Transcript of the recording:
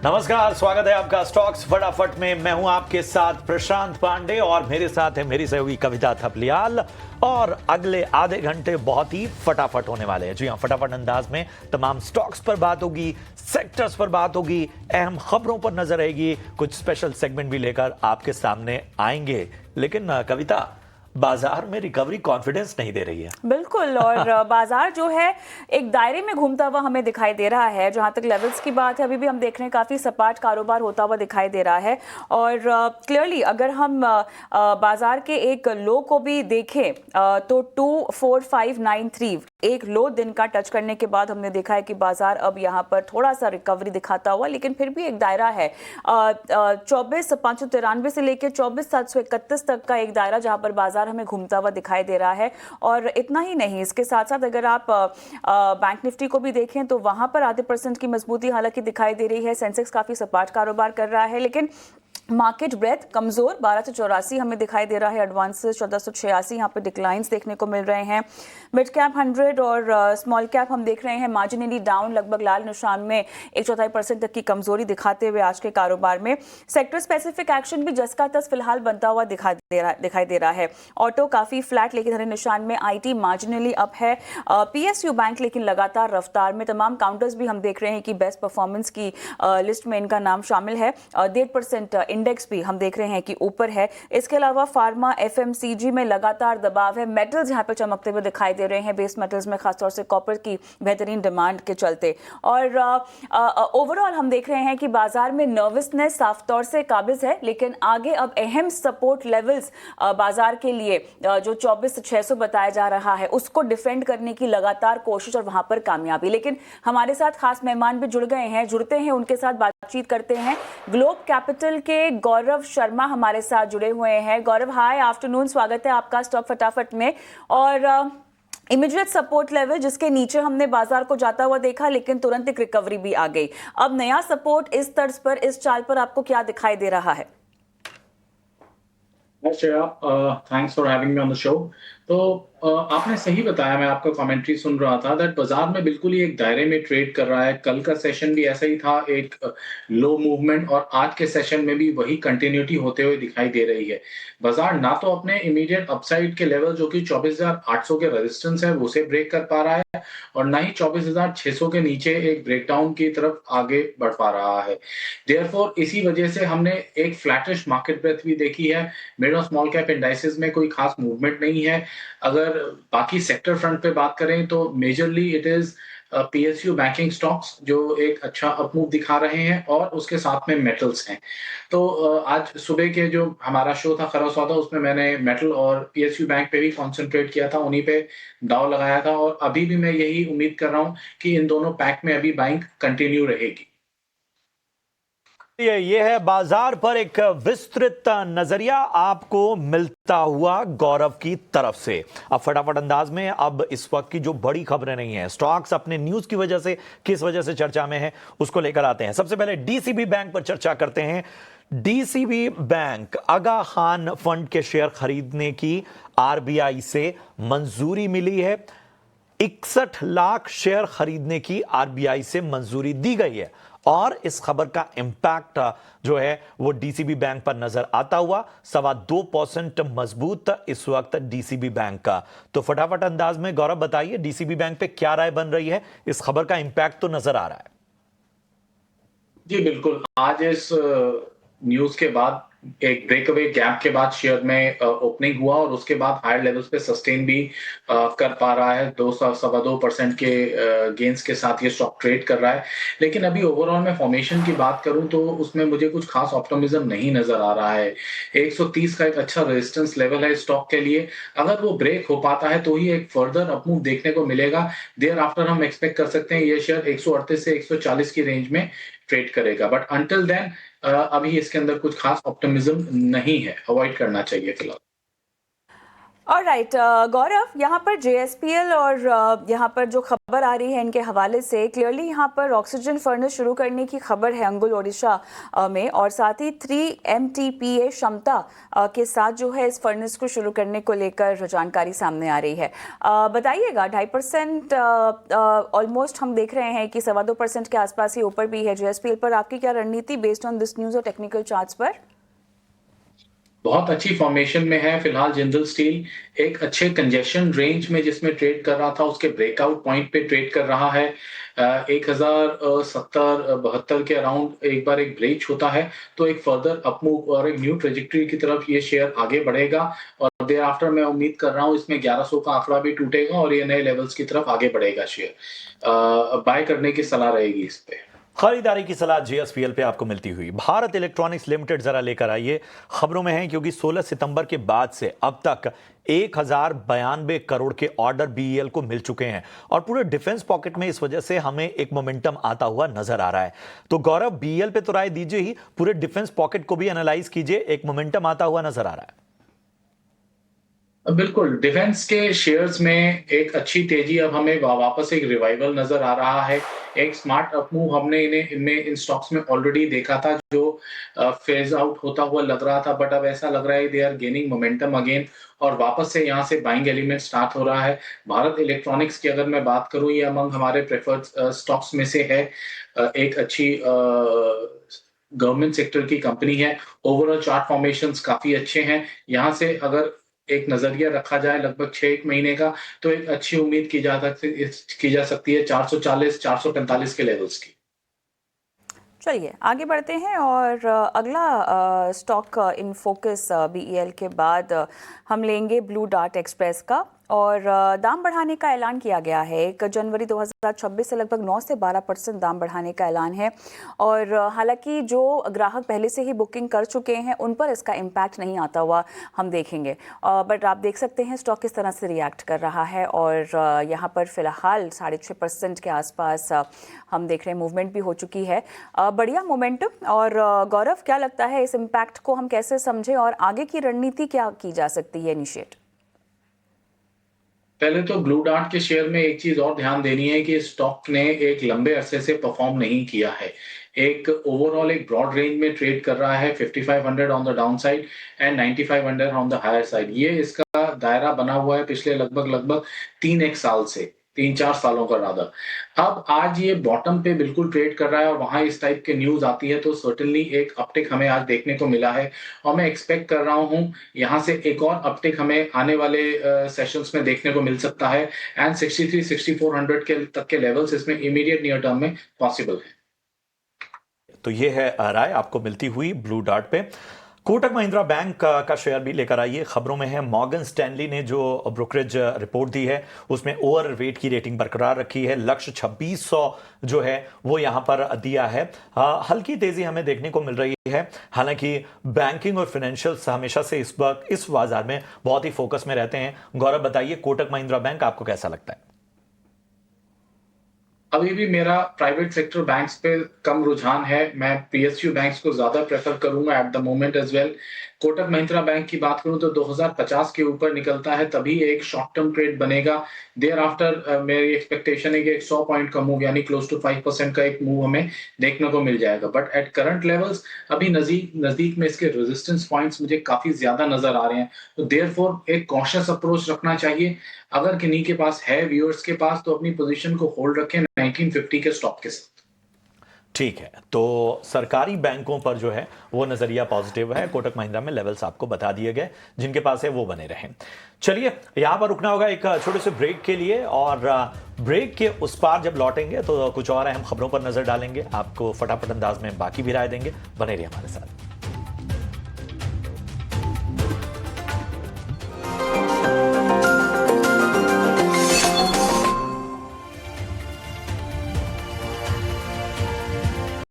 नमस्कार, स्वागत है आपका स्टॉक्स फटाफट में। मैं हूं आपके साथ प्रशांत पांडे और मेरे साथ है मेरी सहयोगी कविता थपलियाल। और अगले आधे घंटे बहुत ही फटाफट होने वाले हैं। जी हां, फटाफट अंदाज में तमाम स्टॉक्स पर बात होगी, सेक्टर्स पर बात होगी, अहम खबरों पर नजर रहेगी, कुछ स्पेशल सेगमेंट भी लेकर आपके सामने आएंगे। लेकिन कविता, बाजार में रिकवरी कॉन्फिडेंस नहीं दे रही है। बिल्कुल। और बाजार जो है एक दायरे में घूमता हुआ हमें दिखाई दे रहा है। जहां तक लेवल्स की बात है, अभी भी हम देख रहे हैं काफी सपाट कारोबार होता हुआ दिखाई दे रहा है। और क्लियरली अगर हम बाजार के एक लो को भी देखें तो 24593 एक लो दिन का टच करने के बाद हमने देखा है कि बाजार अब यहाँ पर थोड़ा सा रिकवरी दिखाता हुआ, लेकिन फिर भी एक दायरा है 24,593 से लेकर 24,731 तक का एक दायरा जहां पर बाजार हमें घूमता हुआ दिखाई दे रहा है। और इतना ही नहीं, इसके साथ साथ अगर आप बैंक निफ्टी को भी देखें तो वहां पर आधे % की मजबूती हालांकि दिखाई दे रही है। सेंसेक्स काफी सपाट कारोबार कर रहा है, लेकिन मार्केट ब्रेथ कमजोर 1284 हमें दिखाई दे रहा है। एडवांसेस 1486, यहाँ पे डिक्लाइंस देखने को मिल रहे हैं। मिड कैप 100 और स्मॉल कैप हम देख रहे हैं मार्जिनली डाउन, लगभग लाल निशान में 1/4% तक की कमजोरी दिखाते हुए आज के कारोबार में। सेक्टर स्पेसिफिक एक्शन भी जस का तस फिलहाल बनता हुआ दिखाई दे रहा है। ऑटो काफी फ्लैट लेकिन हरे निशान में, आईटी मार्जिनली अप है, पीएसयू बैंक लेकिन लगातार रफ्तार में। तमाम काउंटर्स भी हम देख रहे हैं कि बेस्ट परफॉर्मेंस की लिस्ट में इनका नाम शामिल है। 1.5% इंडेक्स भी हम देख रहे हैं कि ऊपर है। इसके अलावा फार्मा, एफएमसीजी में लगातार दबाव है। मेटल्स यहाँ पे चमकते हुए दिखाई दे रहे हैं, बेस मेटल्स में खासतौर से कॉपर की बेहतरीन डिमांड के चलते। और ओवरऑल हम देख रहे हैं कि बाजार में नर्वसनेस साफ तौर से काबिज है, लेकिन आगे अब अहम सपोर्ट लेवल्स बाजार के लिए जो 24,600 बताया जा रहा है उसको डिफेंड करने की लगातार कोशिश और वहां पर कामयाबी। लेकिन हमारे साथ खास मेहमान भी जुड़ते हैं, उनके साथ बातचीत करते हैं। ग्लोब कैपिटल के गौरव शर्मा हमारे साथ जुड़े हुए हैं। गौरव, हाय आफ्टरनून, स्वागत है आपका स्टॉक फटाफट में। और इमीडिएट सपोर्ट लेवल जिसके नीचे हमने बाजार को जाता हुआ देखा, लेकिन तुरंत एक रिकवरी भी आ गई। अब नया सपोर्ट इस तर्ज पर, इस चाल पर आपको क्या दिखाई दे रहा है? Thanks for having me on the show. तो आपने सही बताया, मैं आपका कमेंट्री सुन रहा था दैट बाजार में बिल्कुल ही एक दायरे में ट्रेड कर रहा है। कल का सेशन भी ऐसा ही था, एक लो मूवमेंट, और आज के सेशन में भी वही कंटिन्यूटी होते हुए दिखाई दे रही है। बाजार ना तो अपने इमीडिएट अपसाइड के लेवल जो कि 24,800 के रेजिस्टेंस है उसे ब्रेक कर पा रहा है, और ना ही 24,600 के नीचे एक ब्रेकडाउन की तरफ आगे बढ़ पा रहा है। देयरफॉर इसी वजह से हमने एक फ्लैटिश मार्केट ब्रेथ भी देखी है। मिड और स्मॉल कैप इंडाइसेस में कोई खास मूवमेंट नहीं है। अगर बाकी सेक्टर फ्रंट पे बात करें तो majorly it is PSU banking stocks जो एक अच्छा अपमूव दिखा रहे हैं, और उसके साथ में मेटल्स हैं। तो आज सुबह के जो हमारा शो था खरा सौदा, उसमें मैंने मेटल और पीएसयू बैंक पे भी कॉन्सेंट्रेट किया था, उन्हीं पे दाव लगाया था, और अभी भी मैं यही उम्मीद कर रहा हूं कि इन दोनों पैक में अभी बाइंग कंटिन्यू रहेगी। ये है बाजार पर एक विस्तृत नजरिया आपको मिलता हुआ गौरव की तरफ से। अब फटाफट अंदाज में, अब इस वक्त की जो बड़ी खबरें नहीं है, स्टॉक्स अपने न्यूज की वजह से किस वजह से चर्चा में है उसको लेकर आते हैं। सबसे पहले डीसीबी बैंक पर चर्चा करते हैं। डीसीबी बैंक, आगा खान फंड के शेयर खरीदने की आरबीआई से मंजूरी मिली है। 61 लाख शेयर खरीदने की आरबीआई से मंजूरी दी गई है, और इस खबर का इंपैक्ट जो है वो डीसीबी बैंक पर नजर आता हुआ 2.25% मजबूत इस वक्त डीसीबी बैंक का। तो फटाफट अंदाज में गौरव बताइए, डीसीबी बैंक पे क्या राय बन रही है? इस खबर का इंपैक्ट तो नजर आ रहा है। जी बिल्कुल, आज इस न्यूज के बाद एक ब्रेकअवे गैप के बाद शेयर में ओपनिंग हुआ, और उसके बाद हायर लेवल्स पे सस्टेन भी कर पा रहा है। 2.25% के गेन्स के साथ ये स्टॉक ट्रेड कर रहा है। लेकिन अभी ओवरऑल मैं फॉर्मेशन की बात करूं तो उसमें मुझे कुछ खास ऑप्टिमिज्म नहीं नजर आ रहा है। 130 का एक अच्छा रेजिस्टेंस लेवल है स्टॉक के लिए। अगर वो ब्रेक हो पाता है तो ही एक फर्दर अपमूव देखने को मिलेगा। देयर आफ्टर हम एक्सपेक्ट कर सकते हैं ये शेयर 138 से 140 की रेंज में ट्रेड करेगा, बट अंटिल देन अभी इसके अंदर कुछ खास ऑप्टिमिज्म नहीं है, अवॉइड करना चाहिए फिलहाल। ऑलराइट गौरव, यहाँ पर JSPL और यहाँ पर जो खबर आ रही है इनके हवाले से क्लियरली यहाँ पर ऑक्सीजन फर्नेस शुरू करने की खबर है अंगुल ओडिशा में, और साथ ही 3 MTPA क्षमता के साथ जो है इस फर्नेस को शुरू करने को लेकर जानकारी सामने आ रही है। बताइएगा, 2.5% ऑलमोस्ट हम देख रहे हैं कि 2.25% के आसपास ही ऊपर भी है JSPL पर। आपकी क्या रणनीति बेस्ड ऑन दिस न्यूज़ और टेक्निकल चार्ट्स पर? बहुत अच्छी फॉर्मेशन में है फिलहाल जिंदल स्टील। एक अच्छे कंजेशन रेंज में जिसमें ट्रेड कर रहा था उसके ब्रेकआउट पॉइंट पे ट्रेड कर रहा है। 1070-72 के अराउंड एक बार एक ब्रेच होता है तो एक फर्दर अपमूव और एक न्यू ट्रेजेक्टरी की तरफ ये शेयर आगे बढ़ेगा, और देयर आफ्टर मैं उम्मीद कर रहा हूँ इसमें 1100 का आंकड़ा भी टूटेगा और ये नए लेवल्स की तरफ आगे बढ़ेगा शेयर। बाय करने की सलाह रहेगी इस पे। खरीदारी की सलाह JSPL पे आपको मिलती हुई भारत इलेक्ट्रॉनिक्स लिमिटेड जरा लेकर आइए। खबरों में है क्योंकि 16 सितंबर के बाद से अब तक 1092 करोड़ के ऑर्डर BEL को मिल चुके हैं और पूरे डिफेंस पॉकेट में इस वजह से हमें एक मोमेंटम आता हुआ नजर आ रहा है। तो गौरव, BEL पे तो राय दीजिए ही, पूरे डिफेंस पॉकेट को भी एनालाइज कीजिए, एक मोमेंटम आता हुआ नजर आ रहा है। बिल्कुल, डिफेंस के शेयर्स में एक अच्छी तेजी अब हमें वापस एक रिवाइवल नजर आ रहा है। एक स्मार्ट अपमूव हमने इन स्टॉक्स में ऑलरेडी देखा था जो फेज आउट होता हुआ लग रहा था, बट अब ऐसा लग रहा है they are gaining momentum again और वापस से यहाँ से बाइंग एलिमेंट स्टार्ट हो रहा है। भारत इलेक्ट्रॉनिक्स की अगर मैं बात करूं, ये अमंग हमारे प्रेफर्ड स्टॉक्स में से है। एक अच्छी गवर्नमेंट सेक्टर की कंपनी है। ओवरऑल चार्ट फॉर्मेशंस काफी अच्छे हैं। यहाँ से अगर एक नजरिया रखा जाए लगभग 6 महीने का, तो एक अच्छी उम्मीद की जा सकती है 440-445 के लेवल्स की। चलिए आगे बढ़ते हैं और अगला स्टॉक इन फोकस BEL के बाद हम लेंगे ब्लू डार्ट एक्सप्रेस का, और दाम बढ़ाने का ऐलान किया गया है। 1 जनवरी 2026 से लगभग 9 से 12% दाम बढ़ाने का ऐलान है, और हालांकि जो ग्राहक पहले से ही बुकिंग कर चुके हैं उन पर इसका इम्पैक्ट नहीं आता हुआ हम देखेंगे, बट आप देख सकते हैं स्टॉक किस तरह से रिएक्ट कर रहा है, और यहाँ पर फिलहाल 6.5% के आसपास हम देख रहे हैं मूवमेंट भी हो चुकी है। बढ़िया मोमेंटम। और गौरव, क्या लगता है इस इम्पैक्ट को हम कैसे समझें और आगे की रणनीति क्या की जा सकती है इनिशिएट? पहले तो ब्लू डार्ट के शेयर में एक चीज और ध्यान देनी है कि स्टॉक ने एक लंबे अरसे से परफॉर्म नहीं किया है। एक ओवरऑल एक ब्रॉड रेंज में ट्रेड कर रहा है, 5500 on the downside and 9500 on the higher side. ये इसका दायरा बना हुआ है पिछले लगभग 3-1 साल से, 3-4 सालों का रादर। अब आज ये बॉटम पे बिल्कुल ट्रेड कर रहा है और वहां इस टाइप के न्यूज आती है तो सर्टेनली एक अपटिक हमें आज देखने को मिला है, और मैं एक्सपेक्ट कर रहा हूं यहां से एक और अपटिक हमें आने वाले सेशंस में देखने को मिल सकता है, एंड 63-6400 के तक के लेवल्स इसमें इमीडिएट नियर टर्म में पॉसिबल है। तो ये है राय आपको मिलती हुई ब्लू डार्ट पे। कोटक महिंद्रा बैंक का शेयर भी लेकर आइए। खबरों में है मॉर्गन स्टैनली ने जो ब्रोकरेज रिपोर्ट दी है उसमें ओवर वेट की रेटिंग बरकरार रखी है। लक्ष्य 2600 जो है वो यहां पर दिया है। हल्की तेजी हमें देखने को मिल रही है। हालांकि बैंकिंग और फाइनेंशियल्स हमेशा से इस वक्त इस बाजार में बहुत ही फोकस में रहते हैं। गौरव, बताइए कोटक महिंद्रा बैंक आपको कैसा लगता है? अभी भी मेरा प्राइवेट सेक्टर बैंक्स पे कम रुझान है। मैं PSU बैंक्स को ज्यादा प्रेफर करूंगा at the moment as well. Kotak Mahindra bank की बात करूं तो 2050 के ऊपर निकलता है तभी एक शॉर्ट टर्म ट्रेड बनेगा। देयर आफ्टर मेरी एक्सपेक्टेशन है कि एक 100 पॉइंट का मूव यानी क्लोज टू 5% का एक मूव हमें देखने को मिल जाएगा, बट एट करंट लेवल्स अभी नजदीक में इसके रेजिस्टेंस पॉइंट्स मुझे काफी ज्यादा नजर आ रहे हैं। तो देयरफॉर एक कॉशियस अप्रोच रखना चाहिए। अगर किन्हीं के पास है, व्यूअर्स के पास, तो अपनी पोजीशन को होल्ड रखें 1950 के स्टॉक के साथ। ठीक है, तो सरकारी बैंकों पर जो है वो नजरिया पॉजिटिव है। कोटक महिंद्रा में लेवल्स आपको बता दिए गए, जिनके पास है वो बने रहें। चलिए यहां पर रुकना होगा एक छोटे से ब्रेक के लिए, और ब्रेक के उस पार जब लौटेंगे तो कुछ और अहम खबरों पर नजर डालेंगे। आपको फटाफट अंदाज में बाकी भी राय देंगे। बने रहिए हमारे साथ।